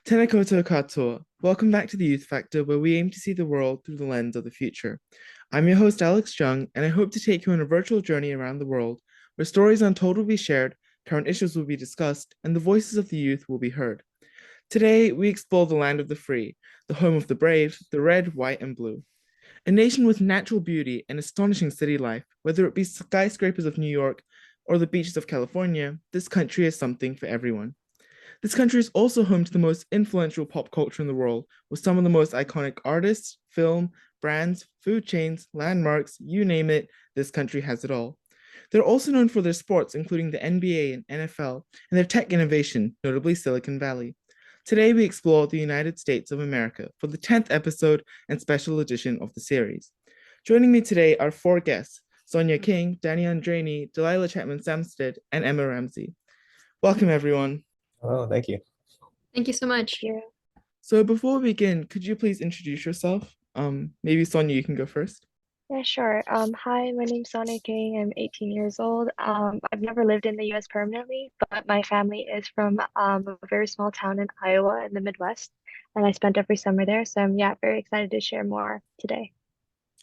Tenakoto katoa. Welcome back to the Youth Factor, where we aim to see the world through the lens of the future. I'm your host, Alex Jung, and I hope to take you on a virtual journey around the world, where stories untold will be shared, current issues will be discussed, and the voices of the youth will be heard. Today, we explore the land of the free, the home of the brave, the red, white, and blue. A nation with natural beauty and astonishing city life, whether it be skyscrapers of New York or the beaches of California, this country is something for everyone. This country is also home to the most influential pop culture in the world, with some of the most iconic artists, film, brands, food chains, landmarks, you name it, this country has it all. They're also known for their sports, including the NBA and NFL, and their tech innovation, notably Silicon Valley. Today, we explore the United States of America for the 10th episode and special edition of the series. Joining me today are four guests: Sonya King, Andreini, Delilah Chapman Samstad, and Emma Ramsey. Welcome, everyone. Oh, thank you. Thank you so much. Yeah. So before we begin, could you please introduce yourself? Maybe Sonia, you can go first. Yeah, sure. Hi, my name's Sonya King. I'm 18 years old. I've never lived in the US permanently, but my family is from a very small town in Iowa in the Midwest, and I spent every summer there. So I'm very excited to share more today.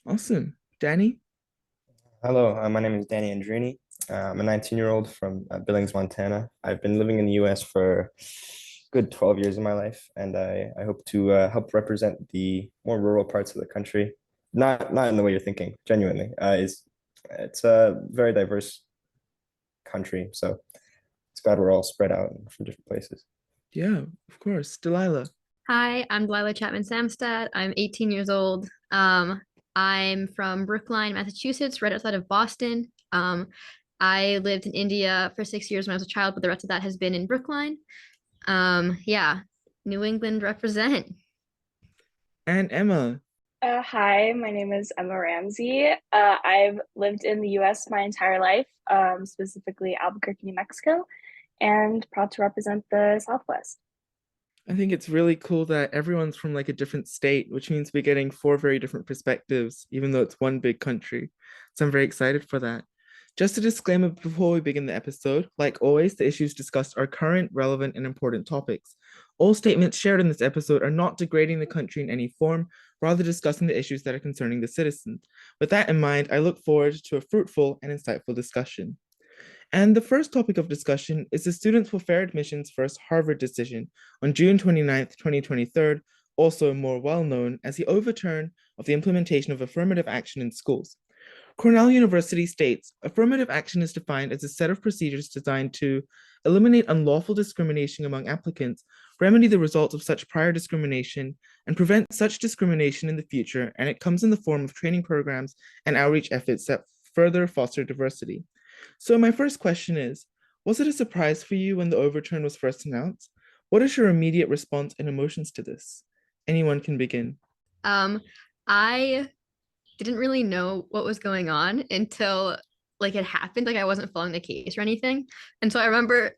Awesome. Danny? Hello, my name is Andreini. I'm a 19-year-old from Billings, Montana. I've been living in the US for good 12 years of my life, and I hope to help represent the more rural parts of the country. Not in the way you're thinking, genuinely. It's a very diverse country, so it's glad we're all spread out from different places. Yeah, of course. Delilah. Hi, I'm Delilah Chapman Samstad. I'm 18 years old. I'm from Brookline, Massachusetts, right outside of Boston. I lived in India for 6 years when I was a child, but the rest of that has been in Brookline. Yeah, New England represent. And Emma. Hi, my name is Emma Ramsey. I've lived in the US my entire life, specifically Albuquerque, New Mexico, and proud to represent the Southwest. I think it's really cool that everyone's from like a different state, which means we're getting four very different perspectives, even though it's one big country. So I'm very excited for that. Just a disclaimer before we begin the episode, like always, the issues discussed are current, relevant, and important topics. All statements shared in this episode are not degrading the country in any form, rather discussing the issues that are concerning the citizens. With that in mind, I look forward to a fruitful and insightful discussion. And the first topic of discussion is the Students for Fair Admission's first Harvard decision on June 29th, 2023, also more well known as the overturn of the implementation of affirmative action in schools. Cornell University states affirmative action is defined as a set of procedures designed to eliminate unlawful discrimination among applicants, remedy the results of such prior discrimination, and prevent such discrimination in the future, and it comes in the form of training programs and outreach efforts that further foster diversity. So my first question is, was it a surprise for you when the overturn was first announced? What is your immediate response and emotions to this? Anyone can begin. I didn't really know what was going on until like it happened. Like I wasn't following the case or anything. And so I remember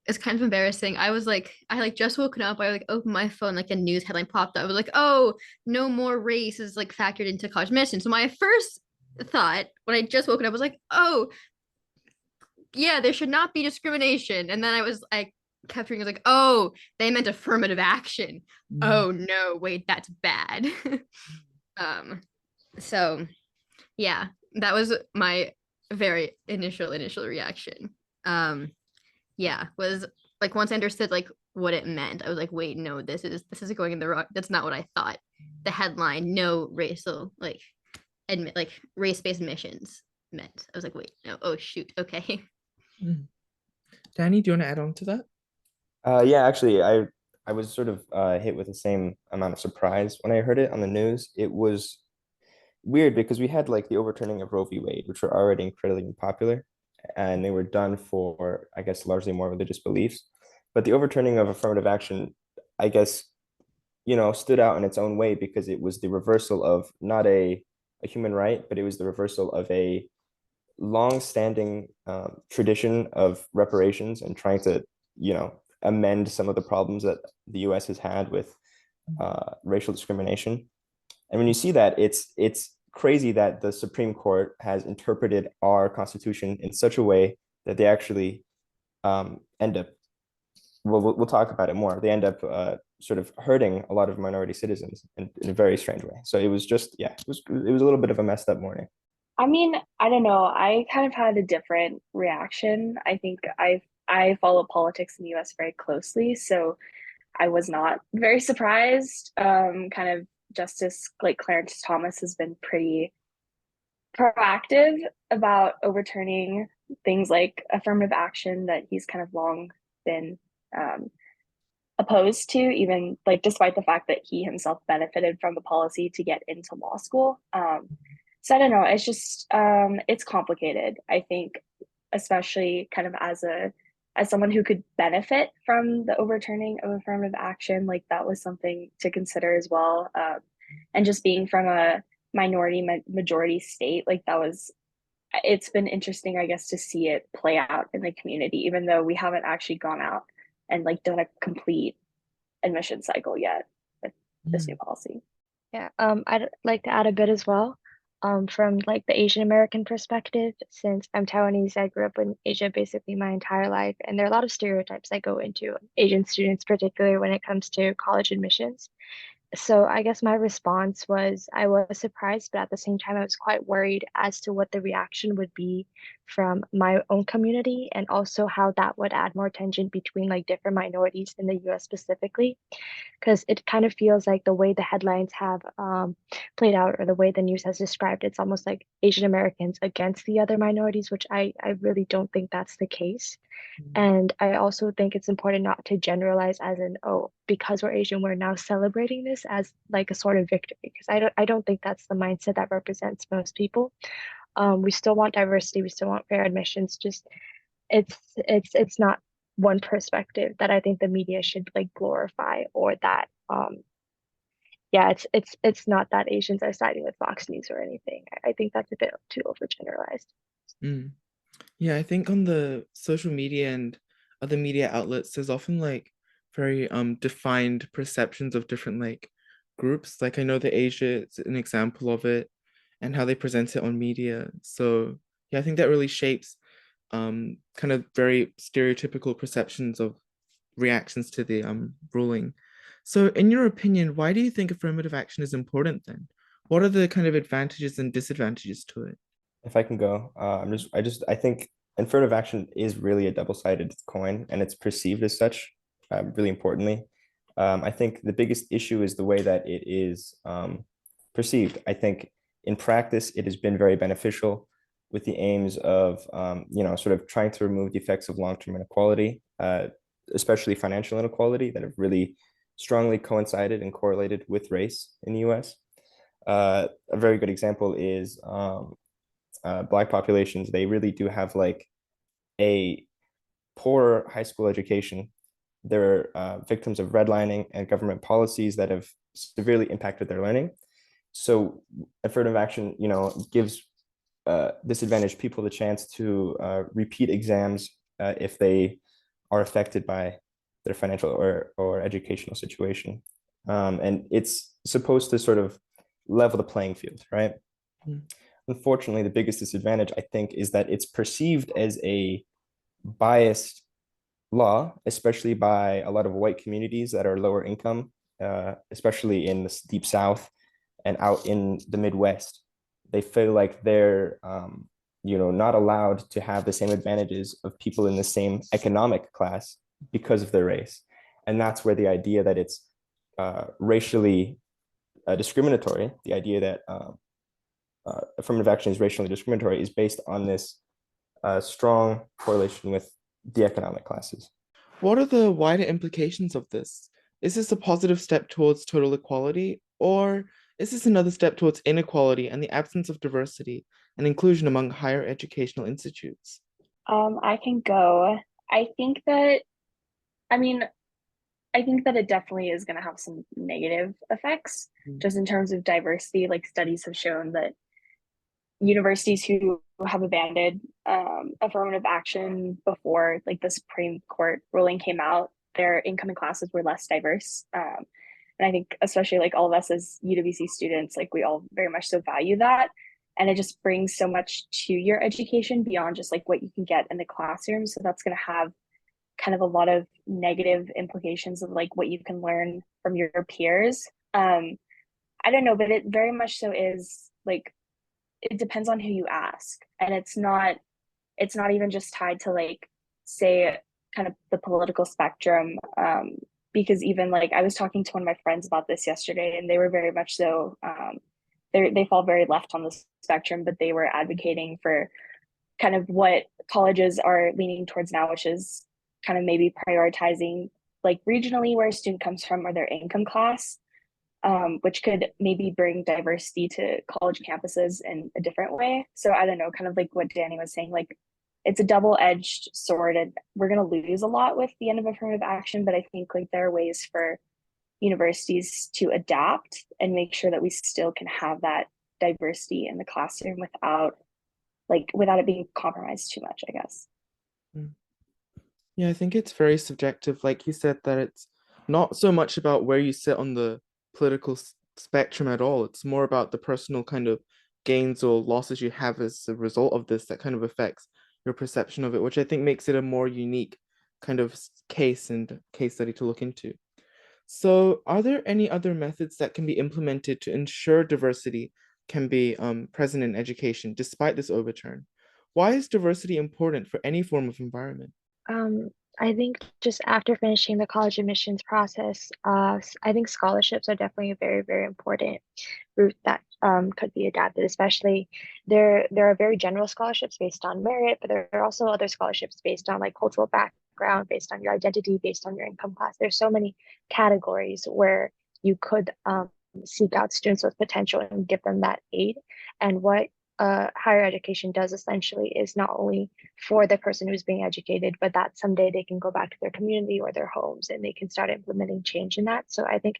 it's kind of embarrassing. I like just woken up. I like opened my phone, like a news headline popped up. I was like, oh, no more race is like factored into college admission. So my first thought when I just woken up was like, oh, yeah, there should not be discrimination. And then I kept reading, I was like, oh, they meant affirmative action. Oh no, wait, that's bad. um, so yeah, that was my very initial reaction. Yeah, was like once I understood like what it meant, I was like, wait, no, this is going in the wrong. That's not what I thought. The headline, no racial like race-based admissions meant. I was like, wait, no, oh shoot, okay. Danny, do you want to add on to that? Yeah, actually, I was sort of hit with the same amount of surprise when I heard it on the news. It was weird because we had like the overturning of Roe v. Wade, which were already incredibly popular, and they were done for, I guess, largely more religious beliefs. But the overturning of affirmative action, I guess, stood out in its own way because it was the reversal of not a human right, but it was the reversal of a long-standing tradition of reparations and trying to, amend some of the problems that the U.S. has had with racial discrimination. And when you see that, it's crazy that the Supreme Court has interpreted our Constitution in such a way that they actually end up. Well, we'll talk about it more. They end up sort of hurting a lot of minority citizens in a very strange way. So it was just, yeah, it was a little bit of a messed up morning. I mean, I don't know. I kind of had a different reaction. I think I follow politics in the US very closely, so I was not very surprised. Kind of Justice like Clarence Thomas has been pretty proactive about overturning things like affirmative action that he's kind of long been um, opposed to, even like despite the fact that he himself benefited from the policy to get into law school. So I don't know. It's just it's complicated. I think, especially kind of as someone who could benefit from the overturning of affirmative action, like that was something to consider as well. And just being from a minority majority state, like that was it's been interesting, I guess, to see it play out in the community, even though we haven't actually gone out and like done a complete admission cycle yet with this new policy. Yeah, I'd like to add a bit as well. From like the Asian American perspective, since I'm Taiwanese, I grew up in Asia basically my entire life, and there are a lot of stereotypes that go into Asian students, particularly when it comes to college admissions. So I guess my response was I was surprised, but at the same time, I was quite worried as to what the reaction would be from my own community and also how that would add more tension between like different minorities in the US specifically. Because it kind of feels like the way the headlines have played out or the way the news has described, it's almost like Asian Americans against the other minorities, which I really don't think that's the case. And I also think it's important not to generalize as in, oh, because we're Asian, we're now celebrating this as like a sort of victory, because I don't think that's the mindset that represents most people. We still want diversity, we still want fair admissions, just it's not one perspective that I think the media should like glorify or that yeah, it's not that Asians are siding with Fox News or anything. I think that's a bit too overgeneralized. Mm. Yeah, I think on the social media and other media outlets, there's often like very defined perceptions of different like groups. Like I know that Asia is an example of it and how they present it on media. So yeah, I think that really shapes kind of very stereotypical perceptions of reactions to the ruling. So in your opinion, why do you think affirmative action is important then? What are the kind of advantages and disadvantages to it? If I can go, I think affirmative action is really a double-sided coin, and it's perceived as such, really importantly. I think the biggest issue is the way that it is perceived. I think in practice, it has been very beneficial with the aims of, sort of trying to remove the effects of long-term inequality, especially financial inequality that have really strongly coincided and correlated with race in the US. A very good example is Black populations. They really do have like a poor high school education. They're victims of redlining and government policies that have severely impacted their learning. So affirmative action, gives disadvantaged people the chance to repeat exams if they are affected by their financial or educational situation. And it's supposed to sort of level the playing field, right? Mm. Unfortunately, the biggest disadvantage, I think, is that it's perceived as a biased law, especially by a lot of white communities that are lower income, especially in the deep South and out in the Midwest. They feel like they're, not allowed to have the same advantages of people in the same economic class because of their race. And that's where the idea that it's racially discriminatory, the idea that affirmative action is racially discriminatory, is based on this strong correlation with the economic classes. What are the wider implications of this? Is this a positive step towards total equality, or is this another step towards inequality and the absence of diversity and inclusion among higher educational institutes? I can go. I think that, I mean, I think that it definitely is going to have some negative effects just in terms of diversity. Like studies have shown that universities who have abandoned affirmative action before like the Supreme Court ruling came out, their incoming classes were less diverse. And I think especially like all of us as UWC students, like we all very much so value that. And it just brings so much to your education beyond just like what you can get in the classroom. So that's going to have kind of a lot of negative implications of like what you can learn from your peers. I don't know, but it very much so is like it depends on who you ask, and it's not even just tied to like say kind of the political spectrum, because even like I was talking to one of my friends about this yesterday, and they were very much so they fall very left on the spectrum, but they were advocating for kind of what colleges are leaning towards now, which is kind of maybe prioritizing like regionally where a student comes from or their income class, which could maybe bring diversity to college campuses in a different way. So I don't know, kind of like what Danny was saying, like it's a double-edged sword, and we're going to lose a lot with the end of affirmative action. But I think like there are ways for universities to adapt and make sure that we still can have that diversity in the classroom without it being compromised too much, I guess. Yeah, I think it's very subjective. Like you said, that it's not so much about where you sit on the political spectrum at all. It's more about the personal kind of gains or losses you have as a result of this that kind of affects your perception of it, which I think makes it a more unique kind of case and case study to look into. So, are there any other methods that can be implemented to ensure diversity can be present in education despite this overturn? Why is diversity important for any form of environment? Um, I think just after finishing the college admissions process, I think scholarships are definitely a very, very important route that could be adapted. Especially there are very general scholarships based on merit, but there are also other scholarships based on like cultural background, based on your identity, based on your income class. There's so many categories where you could seek out students with potential and give them that aid. And what higher education does essentially is not only for the person who's being educated, but that someday they can go back to their community or their homes and they can start implementing change in that. So I think,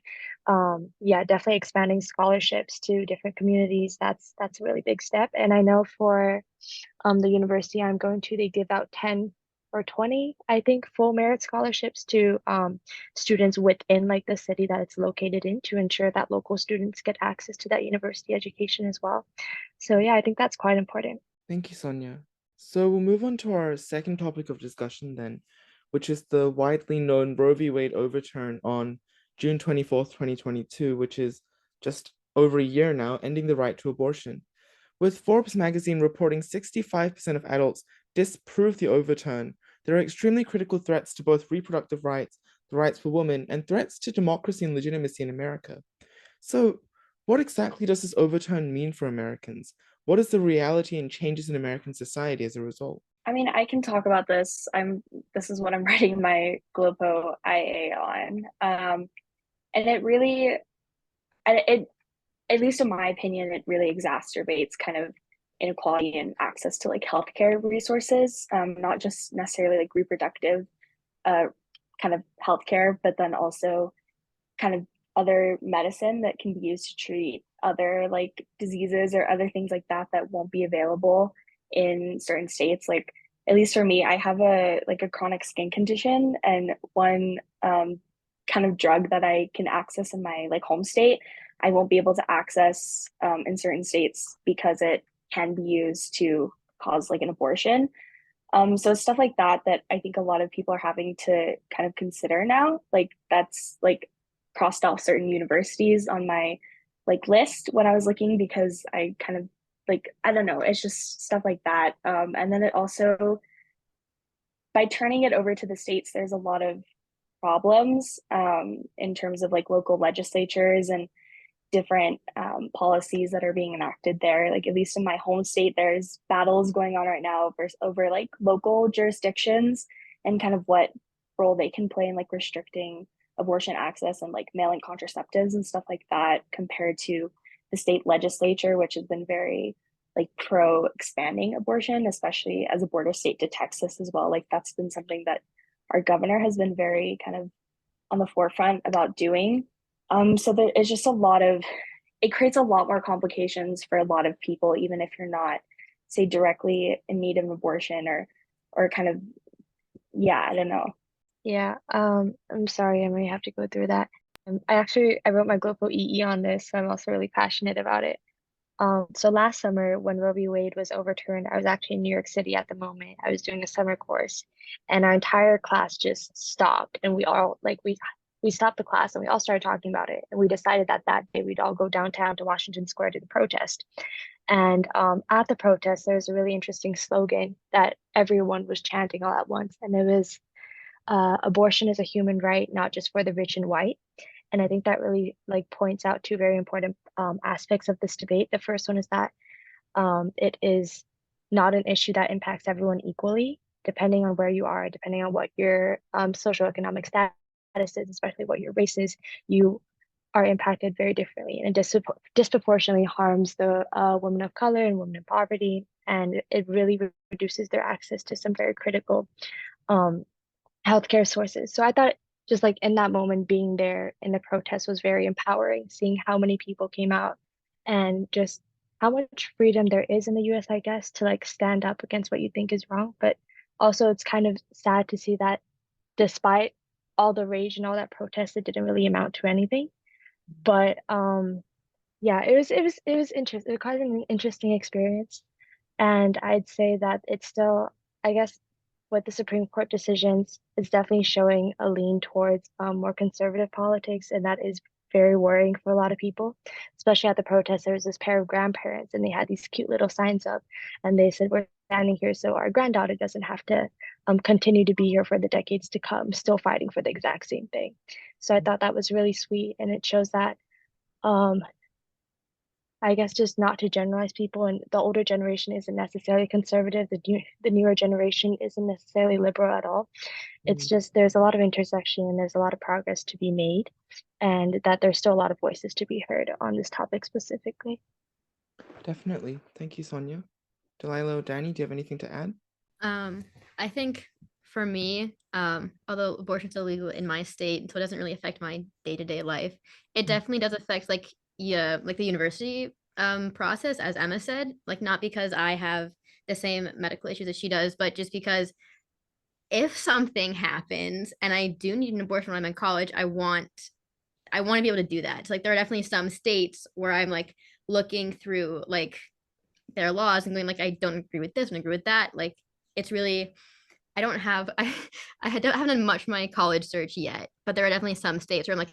yeah, definitely expanding scholarships to different communities, that's a really big step. And I know for the university I'm going to, they give out 10 or 20, I think, full merit scholarships to students within like the city that it's located in to ensure that local students get access to that university education as well. So yeah, I think that's quite important. Thank you, Sonia. So we'll move on to our second topic of discussion then, which is the widely known Roe v. Wade overturn on June 24th, 2022, which is just over a year now, ending the right to abortion. With Forbes magazine reporting 65% of adults disapprove the overturn, there are extremely critical threats to both reproductive rights, the rights for women, and threats to democracy and legitimacy in America. So, what exactly does this overturn mean for Americans? What is the reality and changes in American society as a result? I mean, I can talk about this. This is what I'm writing my Glopo IA on. And it really, it at least in my opinion, it really exacerbates kind of inequality and access to like healthcare resources, not just necessarily like reproductive kind of healthcare, but then also kind of other medicine that can be used to treat other like diseases or other things like that that won't be available in certain states. Like at least for me, I have a chronic skin condition, and one kind of drug that I can access in my like home state, I won't be able to access in certain states because it can be used to cause like an abortion. So stuff like that that I think a lot of people are having to kind of consider now. Like that's like crossed off certain universities on my like list when I was looking, because I kind of like, I don't know, it's just stuff like that. And then it also, by turning it over to the states, there's a lot of problems in terms of like local legislatures and different policies that are being enacted there. Like at least in my home state, there's battles going on right now over like local jurisdictions and kind of what role they can play in like restricting abortion access and like mail-in contraceptives and stuff like that, compared to the state legislature, which has been very like pro expanding abortion, especially as a border state to Texas as well. Like that's been something that our governor has been very kind of on the forefront about doing. So there is just a lot of, it creates a lot more complications for a lot of people, even if you're not, say, directly in need of abortion or kind of, yeah, I don't know. Yeah, I'm sorry, I may have to go through that. I wrote my Glopo EE on this, so I'm also really passionate about it. So last summer when Roe v. Wade was overturned, I was actually in New York City at the moment. I was doing a summer course, and our entire class just stopped, and we all like we stopped the class and we all started talking about it, and we decided that that day we'd all go downtown to Washington Square to the protest. And at the protest, there was a really interesting slogan that everyone was chanting all at once, and it was abortion is a human right, not just for the rich and white. And I think that really like points out two very important aspects of this debate. The first one is that it is not an issue that impacts everyone equally, depending on where you are, depending on what your socioeconomic status is, especially what your race is. You are impacted very differently, and it disproportionately harms the women of color and women in poverty, and it really reduces their access to some very critical um, healthcare sources. So I thought just like in that moment, being there in the protest was very empowering, seeing how many people came out and just how much freedom there is in the US, I guess, to like stand up against what you think is wrong. But also it's kind of sad to see that despite all the rage and all that protest, it didn't really amount to anything. But yeah, it was interesting. It was quite an interesting experience. And I'd say that it's still, I guess, with the Supreme Court decisions, it's definitely showing a lean towards more conservative politics, and that is very worrying for a lot of people. Especially at the protest, there was this pair of grandparents, and they had these cute little signs up, and they said, "We're standing here so our granddaughter doesn't have to continue to be here for the decades to come, still fighting for the exact same thing." So I thought that was really sweet, and it shows that um, I guess just not to generalize people, and the older generation isn't necessarily conservative. The newer generation isn't necessarily liberal at all. It's just there's a lot of intersection and there's a lot of progress to be made, and that there's still a lot of voices to be heard on this topic specifically. Definitely. Thank you, Sonya. Delilah or Danny, do you have anything to add? I think for me, although abortion's illegal in my state, so it doesn't really affect my day-to-day life, it definitely does affect like like the university process, as Emma said, like not because I have the same medical issues as she does, but just because if something happens and I do need an abortion when I'm in college, I want to be able to do that. So, like there are definitely some states where I'm like looking through like their laws and going like I don't agree with this and agree with that. Like it's really I don't have haven't done much of my college search yet, but there are definitely some states where I'm like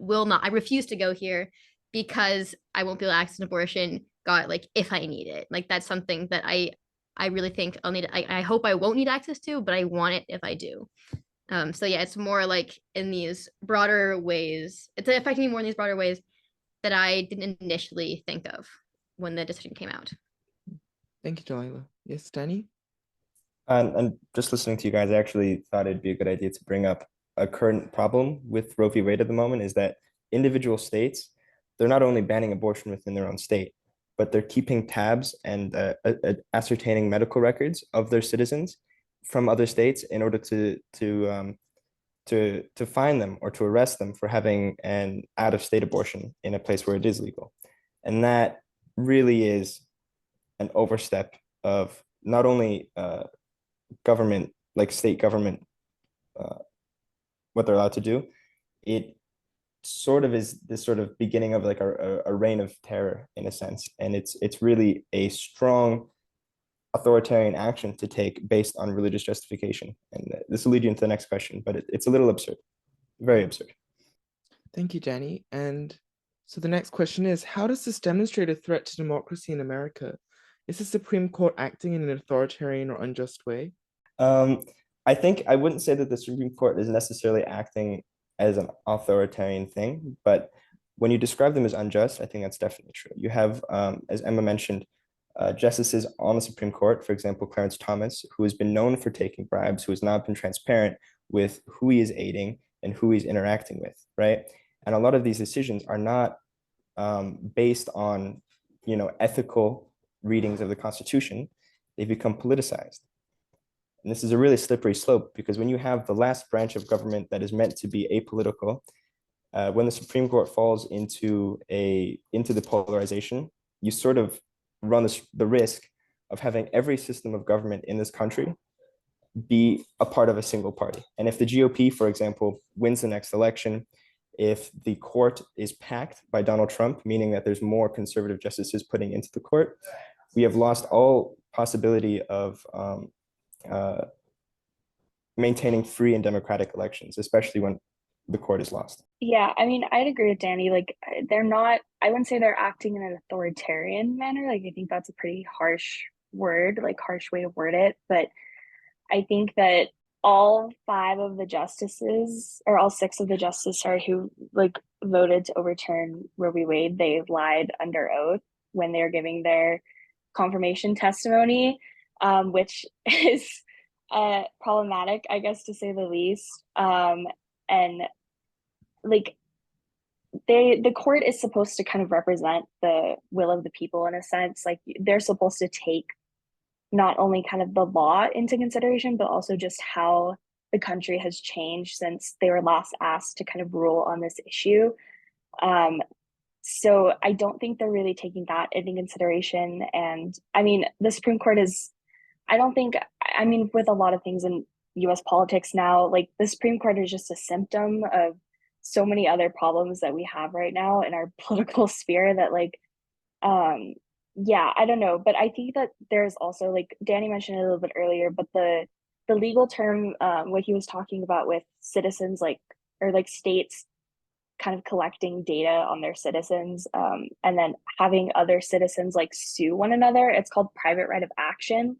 I refuse to go here because I won't be able to access an abortion. God, like if I need it, like that's something that I really think I'll need. I hope I won't need access to, but I want it if I do. So yeah, it's more like in these broader ways. It's affecting me more in these broader ways that I didn't initially think of when the decision came out. Thank you, Delilah. Yes, Danny? And just listening to you guys, I actually thought it'd be a good idea to bring up a current problem with Roe v. Wade at the moment is that individual states, they're not only banning abortion within their own state, but they're keeping tabs and ascertaining medical records of their citizens from other states in order to fine them or to arrest them for having an out-of-state abortion in a place where it is legal. And that really is an overstep of not only government, like state government, what they're allowed to do, it sort of is this sort of beginning of like a reign of terror in a sense. And it's really a strong authoritarian action to take based on religious justification. And this will lead you into the next question, but it's a little absurd, very absurd. Thank you, Danny. And so the next question is, how does this demonstrate a threat to democracy in America? Is the Supreme Court acting in an authoritarian or unjust way? I think I wouldn't say that the Supreme Court is necessarily acting as an authoritarian thing, but when you describe them as unjust, I think that's definitely true. You have, as Emma mentioned, justices on the Supreme Court, for example, Clarence Thomas, who has been known for taking bribes, who has not been transparent with who he is aiding and who he's interacting with, right? And a lot of these decisions are not based on, ethical readings of the Constitution. They become politicized. And this is a really slippery slope because when you have the last branch of government that is meant to be apolitical, when the Supreme Court falls into the polarization, you sort of run the risk of having every system of government in this country be a part of a single party. And if the GOP, for example, wins the next election, if the court is packed by Donald Trump, meaning that there's more conservative justices putting into the court, we have lost all possibility of uh, maintaining free and democratic elections, especially when the court is lost. Yeah, I mean, I'd agree with Danny. Like, they're not, I wouldn't say they're acting in an authoritarian manner. Like, I think that's a pretty harsh word, like, harsh way to word it. But I think that all five of the justices, or all six of the justices, sorry, who like voted to overturn Roe v. Wade, they lied under oath when they were giving their confirmation testimony, which is problematic, I guess, to say the least. And like the court is supposed to kind of represent the will of the people in a sense. Like they're supposed to take not only kind of the law into consideration, but also just how the country has changed since they were last asked to kind of rule on this issue. So I don't think they're really taking that into consideration. And I mean, the Supreme Court is, I don't think, I mean, with a lot of things in US politics now, like the Supreme Court is just a symptom of so many other problems that we have right now in our political sphere that like yeah, I don't know, but I think that there's also like Danny mentioned it a little bit earlier, but the legal term what he was talking about with citizens like or like states kind of collecting data on their citizens and then having other citizens like sue one another, it's called private right of action.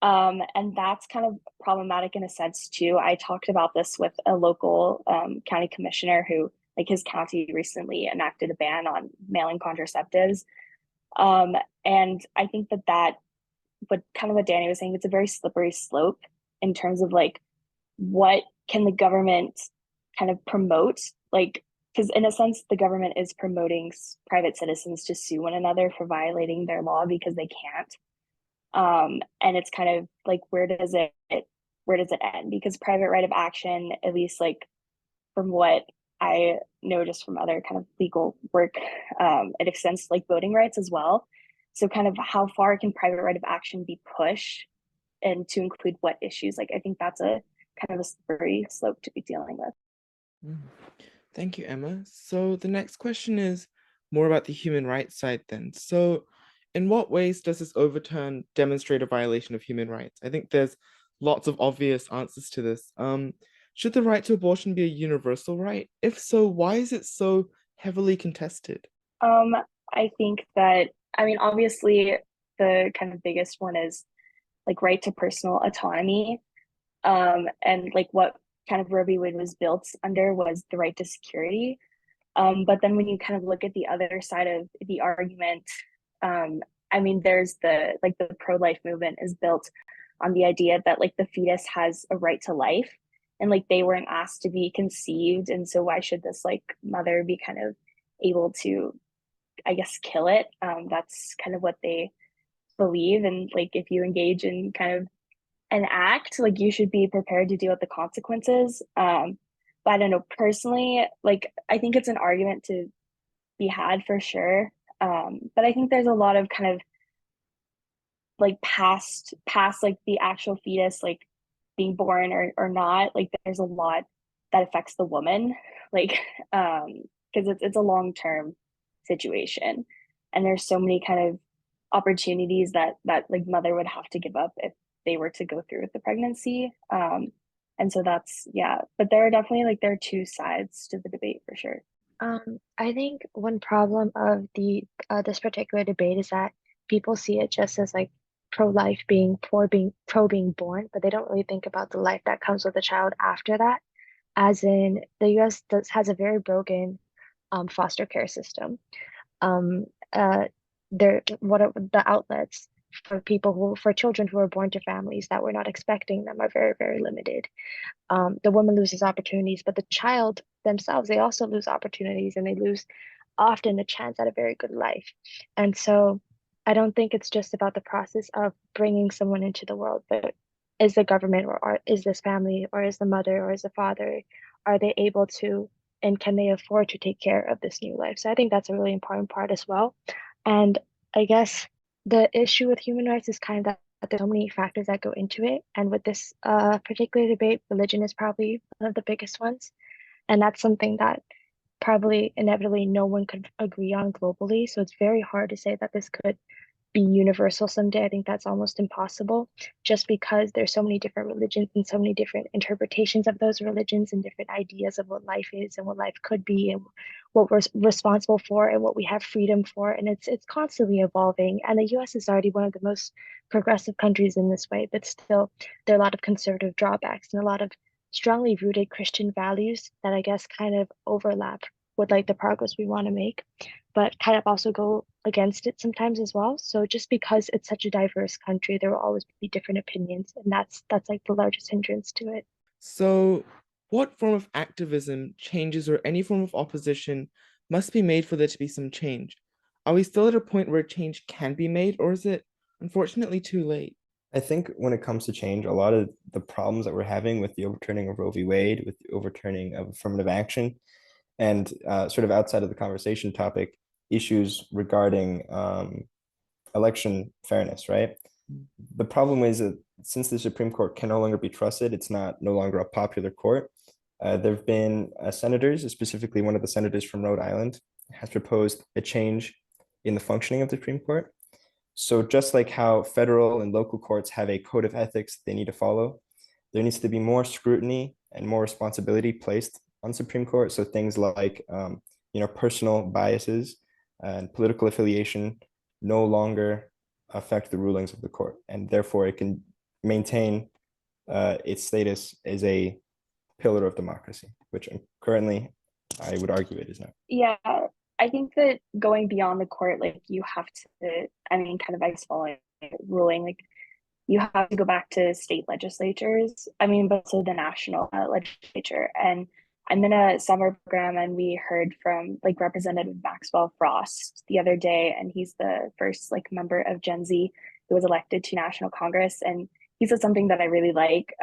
And that's kind of problematic in a sense too. I talked about this with a local county commissioner who, like, his county recently enacted a ban on mail-in contraceptives. And I think that but kind of what Danny was saying, it's a very slippery slope in terms of like what can the government kind of promote, like because in a sense the government is promoting private citizens to sue one another for violating their law because they can't. And it's kind of like where does it end? Because private right of action, at least like from what I know just from other kind of legal work, it extends to like voting rights as well. So kind of how far can private right of action be pushed and to include what issues? Like I think that's a kind of a slippery slope to be dealing with. Mm. Thank you, Emma. So the next question is more about the human rights side then. So in what ways does this overturn demonstrate a violation of human rights? I think there's lots of obvious answers to this. Should the right to abortion be a universal right? If so, why is it so heavily contested? I think that, I mean, obviously the kind of biggest one is like right to personal autonomy. And like what kind of Roe v. Wade was built under was the right to security. But then when you kind of look at the other side of the argument, I mean, there's the like the pro-life movement is built on the idea that like the fetus has a right to life and like they weren't asked to be conceived. And so why should this like mother be kind of able to, I guess, kill it? That's kind of what they believe. And like if you engage in kind of an act, like you should be prepared to deal with the consequences. But I don't know, personally, like I think it's an argument to be had for sure. But I think there's a lot of kind of like past like the actual fetus like being born or not. Like there's a lot that affects the woman, like because it's a long-term situation. And there's so many kind of opportunities that like mother would have to give up if they were to go through with the pregnancy. And so that's, yeah, but there are definitely like there are two sides to the debate for sure. I think one problem of the this particular debate is that people see it just as like pro-life being pro being born, but they don't really think about the life that comes with the child after that. As in, the U.S. has a very broken foster care system. Um, the outlets for children who are born to families that were not expecting them are very, very limited. The woman loses opportunities, but the child themselves, they also lose opportunities and they lose often a chance at a very good life. And so I don't think it's just about the process of bringing someone into the world, but is the government or is this family or is the mother or is the father, are they able to and can they afford to take care of this new life? So I think that's a really important part as well. And I guess the issue with human rights is kind of that there's so many factors that go into it. And with this particular debate, religion is probably one of the biggest ones. And that's something that probably inevitably no one could agree on globally. So it's very hard to say that this could be universal someday. I think that's almost impossible just because there's so many different religions and so many different interpretations of those religions and different ideas of what life is and what life could be and what we're responsible for and what we have freedom for. And it's constantly evolving. And the US is already one of the most progressive countries in this way, but still there are a lot of conservative drawbacks and a lot of strongly rooted Christian values that I guess kind of overlap with like the progress we want to make, but kind of also go against it sometimes as well. So just because it's such a diverse country, there will always be different opinions, and that's like the largest hindrance to it. So, what form of activism, changes, or any form of opposition must be made for there to be some change? Are we still at a point where change can be made, or is it unfortunately too late? I think when it comes to change, a lot of the problems that we're having with the overturning of Roe v. Wade, with the overturning of affirmative action, and sort of outside of the conversation topic, issues regarding election fairness, right? The problem is that since the Supreme Court can no longer be trusted, it's not no longer a popular court. There have been senators, specifically one of the senators from Rhode Island, has proposed a change in the functioning of the Supreme Court. So just like how federal and local courts have a code of ethics they need to follow, there needs to be more scrutiny and more responsibility placed on Supreme Court. So things like personal biases and political affiliation no longer affect the rulings of the court, and therefore it can maintain its status as a pillar of democracy, which currently I would argue it is not. Yeah, I think that going beyond the court, like you have to, I mean, kind of I guess following ruling, like you have to go back to state legislatures. I mean, but also the national legislature. And I'm in a summer program, and we heard from like Representative Maxwell Frost the other day, and he's the first like member of Gen Z who was elected to National Congress, and he said something that I really like.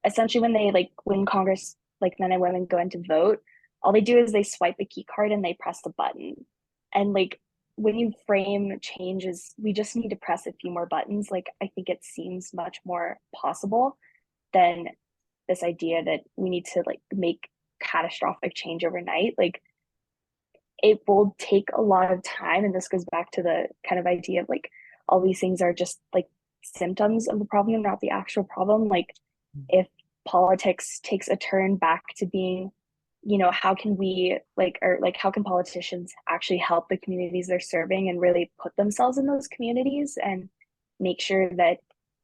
Essentially, when Congress, like men and women, go in to vote, all they do is they swipe a key card and they press the button. And like when you frame changes, we just need to press a few more buttons. Like I think it seems much more possible than this idea that we need to like make catastrophic change overnight. Like it will take a lot of time, and this goes back to the kind of idea of like all these things are just like symptoms of the problem, not the actual problem. Like if politics takes a turn back to being, how can we how can politicians actually help the communities they're serving and really put themselves in those communities and make sure that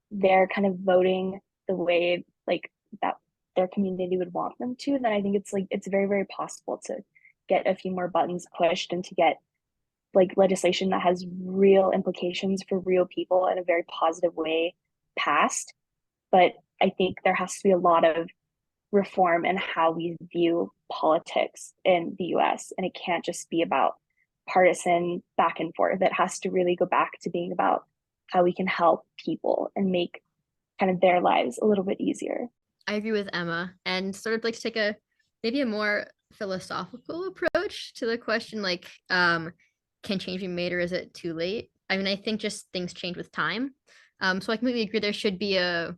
they're kind of voting the way like that their community would want them to, then I think it's very, very possible to get a few more buttons pushed and to get like legislation that has real implications for real people in a very positive way passed. But I think there has to be a lot of reform in how we view politics in the US. And it can't just be about partisan back and forth. It has to really go back to being about how we can help people and make kind of their lives a little bit easier. I agree with Emma, and sort of like to take a maybe a more philosophical approach to the question, like can change be made or is it too late? I mean, I think just things change with time. So I completely agree there should be a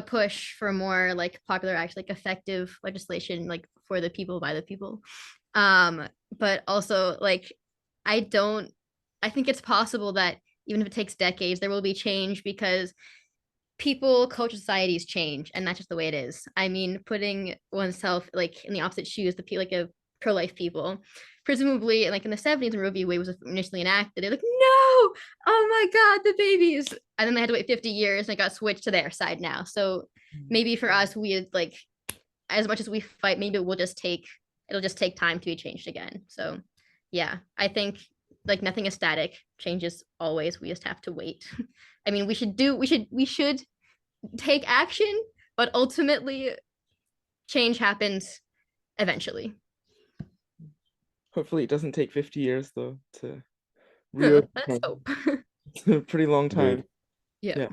push for more like popular action, like effective legislation, like for the people by the people. But also like I think it's possible that even if it takes decades, there will be change because people, culture, societies change, and that's just the way it is. I mean, putting oneself like in the opposite shoes, like a pro-life people, presumably like in the 70s when Roe v. Wade was initially enacted, they're like, no, oh my God, the babies. And then they had to wait 50 years and it got switched to their side now. So maybe for us, we like, as much as we fight, maybe it'll just take time to be changed again. So yeah, I think like nothing is static. Changes always. We just have to wait. I mean, we should take action, but ultimately change happens eventually. Hopefully it doesn't take 50 years though to reopen. Let's hope. It's a pretty long time. Yeah.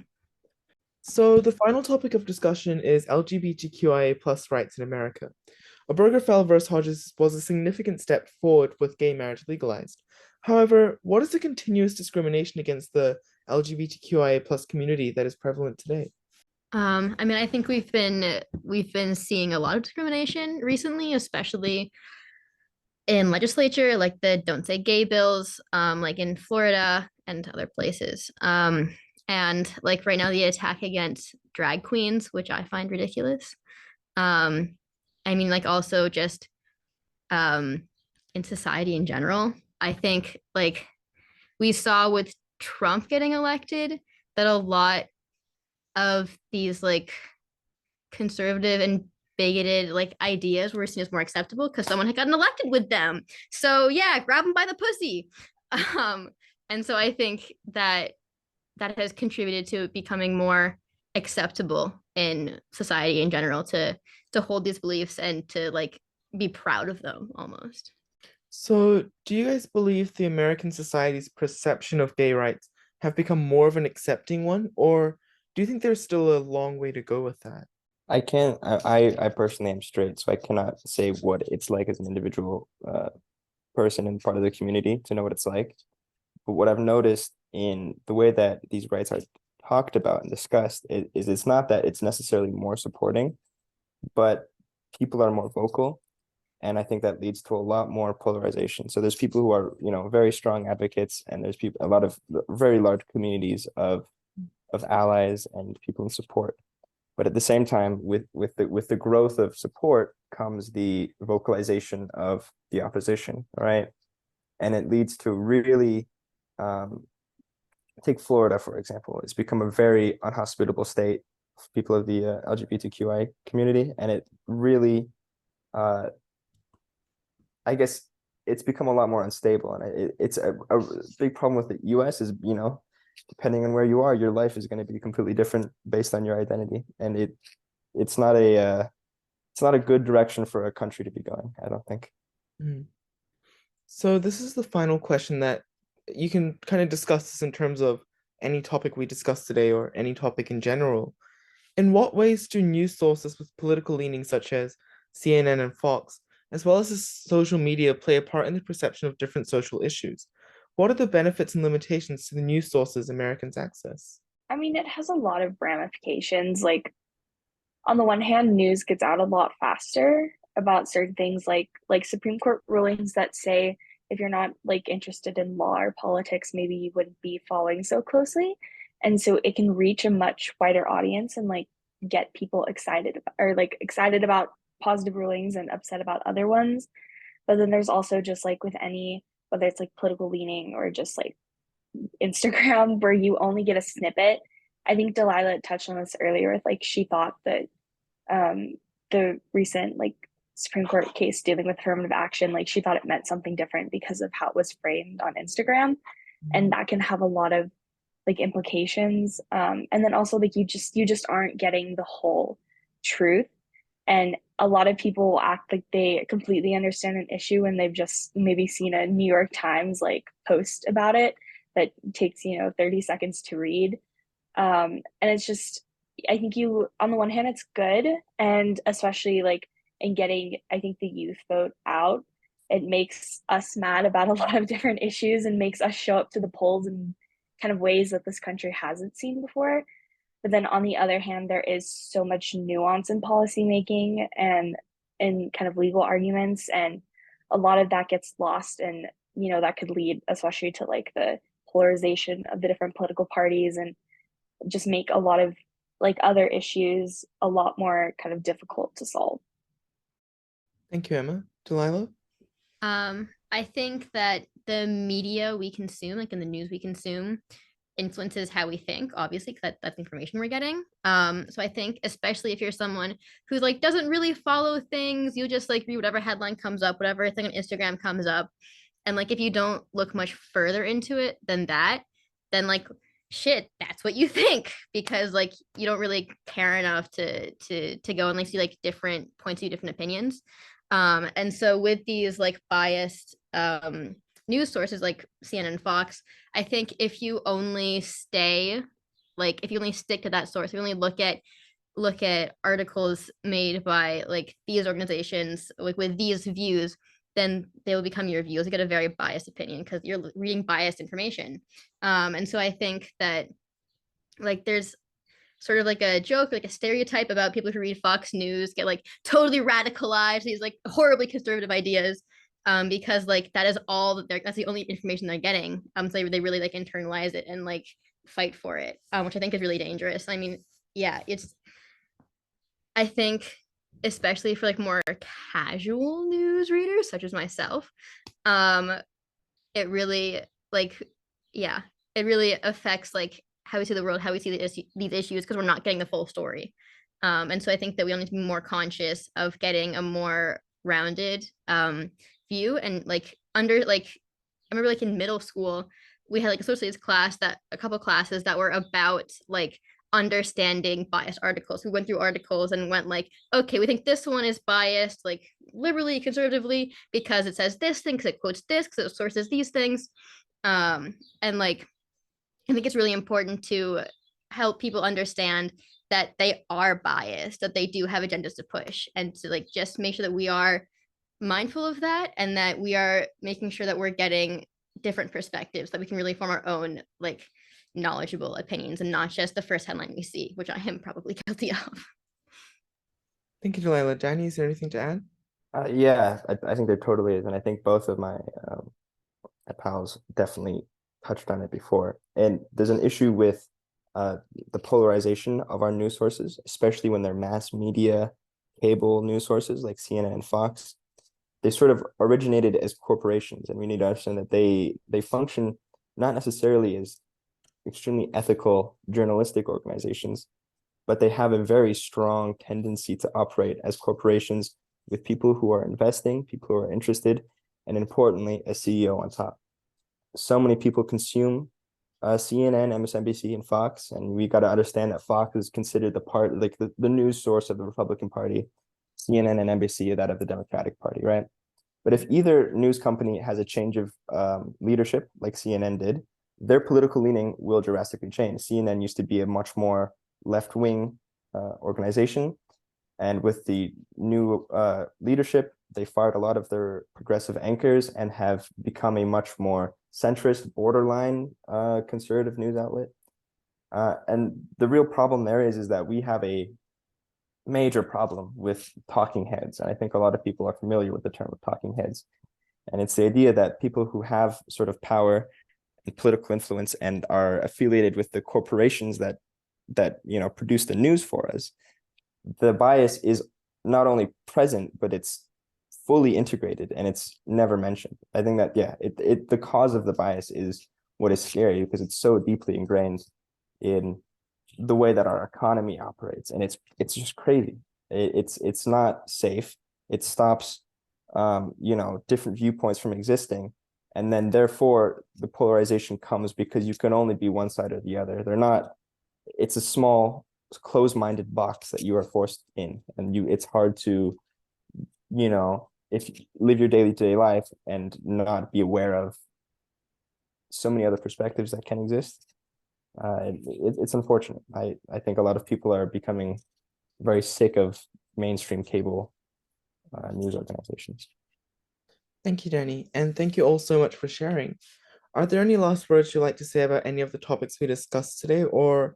So the final topic of discussion is LGBTQIA plus rights in America. Obergefell versus Hodges was a significant step forward with gay marriage legalized. However, what is the continuous discrimination against the LGBTQIA plus community that is prevalent today? I mean, I think we've been seeing a lot of discrimination recently, especially in legislature, like the Don't Say Gay bills, like in Florida and other places. And like right now, the attack against drag queens, which I find ridiculous. Um, I mean, like also just um in society in general. I think like we saw with Trump getting elected that a lot of these like conservative and bigoted like ideas were seen as more acceptable because someone had gotten elected with them. So yeah, grab them by the pussy. Um, and so I think that that has contributed to it becoming more acceptable in society in general to hold these beliefs and to like be proud of them almost. So, do you guys believe the American society's perception of gay rights have become more of an accepting one, or do you think there's still a long way to go with that? I can't. I personally am straight, so I cannot say what it's like as an individual person and part of the community to know what it's like. But what I've noticed in the way that these rights are talked about and discussed is it's not that it's necessarily more supporting, but people are more vocal. And I think that leads to a lot more polarization. So there's people who are, very strong advocates, and there's people, a lot of very large communities of allies and people in support. But at the same time, with the growth of support comes the vocalization of the opposition, right? And it leads to really um, take Florida, for example. It's become a very unhospitable state for people of the LGBTQI community, and it really, uh, I guess, it's become a lot more unstable. And it's a big problem with the U.S. is, depending on where you are, your life is going to be completely different based on your identity, and it's not a good direction for a country to be going, I don't think. Mhm. So, this is the final question that you can kind of discuss this in terms of any topic we discussed today or any topic in general. In what ways do news sources with political leanings such as CNN and Fox, as well as the social media, play a part in the perception of different social issues? What are the benefits and limitations to the news sources Americans access? I mean, it has a lot of ramifications. Like on the one hand, news gets out a lot faster about certain things like Supreme Court rulings that say if you're not like interested in law or politics, maybe you wouldn't be following so closely. And so it can reach a much wider audience and like get people excited about, or like excited about positive rulings and upset about other ones. But then there's also just like with any, whether it's like political leaning or just like Instagram where you only get a snippet. I think Delilah touched on this earlier with like she thought that um the recent like Supreme Court case dealing with affirmative action, like she thought it meant something different because of how it was framed on Instagram. And that can have a lot of like implications. And then also like you just aren't getting the whole truth. And a lot of people act like they completely understand an issue and they've just maybe seen a New York Times like post about it that takes 30 seconds to read. And it's just, I think you, on the one hand, it's good. And especially like in getting, I think, the youth vote out, it makes us mad about a lot of different issues and makes us show up to the polls in kind of ways that this country hasn't seen before. But then on the other hand, there is so much nuance in policymaking and in kind of legal arguments. And a lot of that gets lost. And, that could lead especially to like the polarization of the different political parties and just make a lot of like other issues a lot more kind of difficult to solve. Thank you, Emma. Delilah? I think that the media we consume, like in the news we consume, influences how we think, obviously, because that's information we're getting. So I think especially if you're someone who like doesn't really follow things, you just like read whatever headline comes up, whatever thing on Instagram comes up. And like if you don't look much further into it than that, then like shit, that's what you think because like you don't really care enough to go and like see like different points of view, different opinions. And so with these like biased news sources like CNN and Fox, I think if you only stay like if you only stick to that source, you only look at articles made by like these organizations like with these views, then they will become your views. You get a very biased opinion because you're reading biased information. And so I think that like there's sort of like a joke, like a stereotype about people who read Fox News get like totally radicalized, these like horribly conservative ideas, because like that is all that that's the only information they're getting. So they really like internalize it and like fight for it, which I think is really dangerous. I mean, yeah, I think especially for like more casual news readers such as myself, um, it really like yeah, it really affects like how we see the world, how we see these issues, because we're not getting the full story. And so I think that we all need to be more conscious of getting a more rounded view. And like under like I remember like in middle school we had like a social studies class, that a couple classes that were about like understanding biased articles. We went through articles and went like, okay, we think this one is biased like liberally, conservatively, because it says this thing, because it quotes this, because it sources these things. And like I think it's really important to help people understand that they are biased, that they do have agendas to push, and to like just make sure that we are mindful of that, and that we are making sure that we're getting different perspectives, that we can really form our own like knowledgeable opinions and not just the first headline we see, which I am probably guilty of. Thank you, Delilah. Danny, is there anything to add? Yeah, I think there totally is, and I think both of my pals definitely touched on it before. And there's an issue with the polarization of our news sources, especially when they're mass media, cable news sources like CNN and Fox. They sort of originated as corporations, and we need to understand that they function not necessarily as extremely ethical journalistic organizations, but they have a very strong tendency to operate as corporations with people who are investing, people who are interested, and importantly, a CEO on top. So many people consume CNN, MSNBC, and Fox, and we got to understand that Fox is considered the part, like the news source of the Republican Party. CNN and NBC are that of the Democratic Party, right? But if either news company has a change of leadership, like CNN did, their political leaning will drastically change. CNN used to be a much more left-wing organization, and with the new leadership, they fired a lot of their progressive anchors and have become a much more centrist, borderline conservative news outlet. And the real problem there is that we have a major problem with talking heads. And I think a lot of people are familiar with the term of talking heads. And it's the idea that people who have sort of power and political influence and are affiliated with the corporations that produce the news for us, the bias is not only present, but it's fully integrated and it's never mentioned. I think that, yeah, the cause of the bias is what is scary, because it's so deeply ingrained in the way that our economy operates, and it's just crazy. It's not safe. It stops different viewpoints from existing, and then therefore the polarization comes because you can only be one side or the other. It's a small closed-minded box that you are forced in, and it's hard to if you live your day-to-day life and not be aware of so many other perspectives that can exist. It's unfortunate. I think a lot of people are becoming very sick of mainstream cable news organizations. Thank you, Danny. And thank you all so much for sharing. Are there any last words you'd like to say about any of the topics we discussed today, or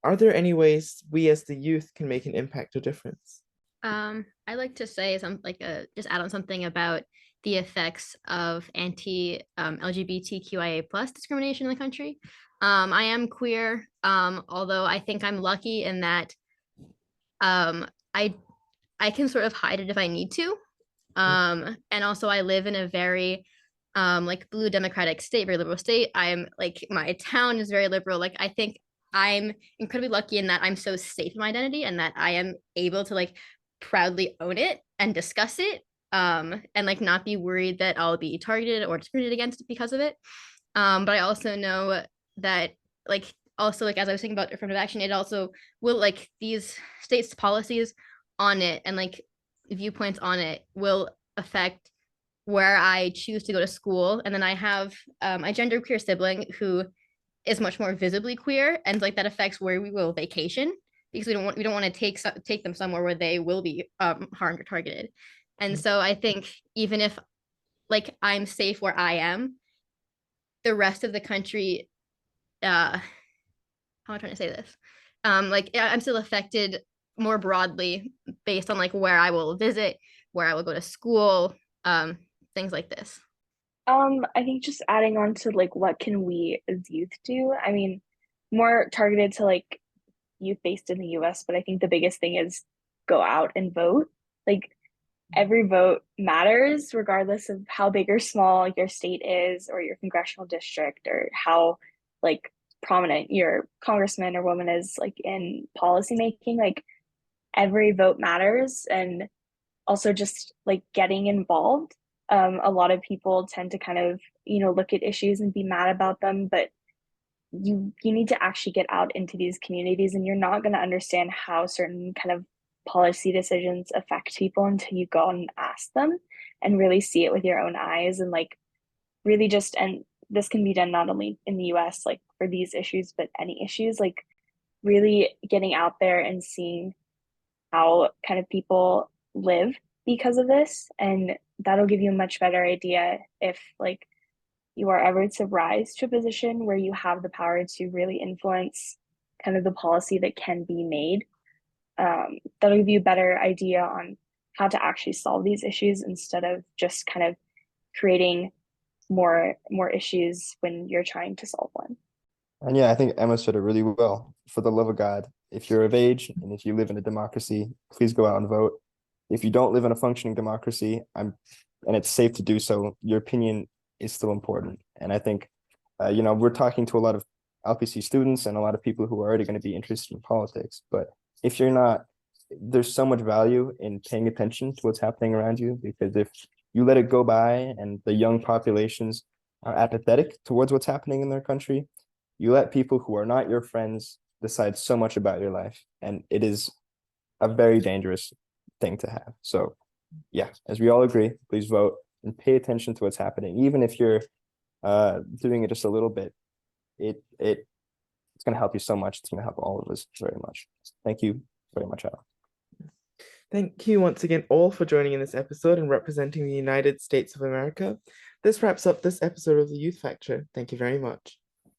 are there any ways we as the youth can make an impact or difference? I like to say some like just add on something about the effects of anti LGBTQIA plus discrimination in the country. I am queer, although I think I'm lucky in that I can sort of hide it if I need to. And also I live in a very like blue democratic state, very liberal state. I'm like my town is very liberal. Like I think I'm incredibly lucky in that I'm so safe in my identity, and that I am able to like proudly own it and discuss it, and like not be worried that I'll be targeted or discriminated against because of it. But I also know that like also like as I was thinking about affirmative action, it also will like these states' policies on it and like viewpoints on it will affect where I choose to go to school. And then I have a genderqueer sibling who is much more visibly queer, and like that affects where we will vacation, because we don't want to take them somewhere where they will be harmed or targeted. And so I think even if like I'm safe where I am, the rest of the country, how am I trying to say this? Like I'm still affected more broadly based on like where I will visit, where I will go to school, things like this. I think just adding on to like what can we as youth do? I mean, more targeted to like youth based in the US, but I think the biggest thing is go out and vote. Like every vote matters, regardless of how big or small your state is or your congressional district or how like prominent your congressman or woman is like in policy making. Like every vote matters, and also just like getting involved. A lot of people tend to kind of, look at issues and be mad about them, but you need to actually get out into these communities, and you're not going to understand how certain kind of policy decisions affect people until you go and ask them and really see it with your own eyes, and like really just, and this can be done not only in the US like for these issues but any issues, like really getting out there and seeing how kind of people live because of this, and that'll give you a much better idea if like you are ever to rise to a position where you have the power to really influence kind of the policy that can be made. That'll give you a better idea on how to actually solve these issues instead of just kind of creating more issues when you're trying to solve one. And yeah, I think Emma said it really well. For the love of God, if you're of age and if you live in a democracy, please go out and vote. If you don't live in a functioning democracy, and it's safe to do so, your opinion is still important. And I think, we're talking to a lot of LPC students and a lot of people who are already going to be interested in politics. But if you're not, there's so much value in paying attention to what's happening around you, because if you let it go by and the young populations are apathetic towards what's happening in their country, you let people who are not your friends decide so much about your life. And it is a very dangerous thing to have. So yeah, as we all agree, please vote and pay attention to what's happening. Even if you're doing it just a little bit, it's going to help you so much. It's going to help all of us very much. Thank you very much, Al. Thank you once again all for joining in this episode and representing the United States of America. This wraps up this episode of the Youth Factor. Thank you very much.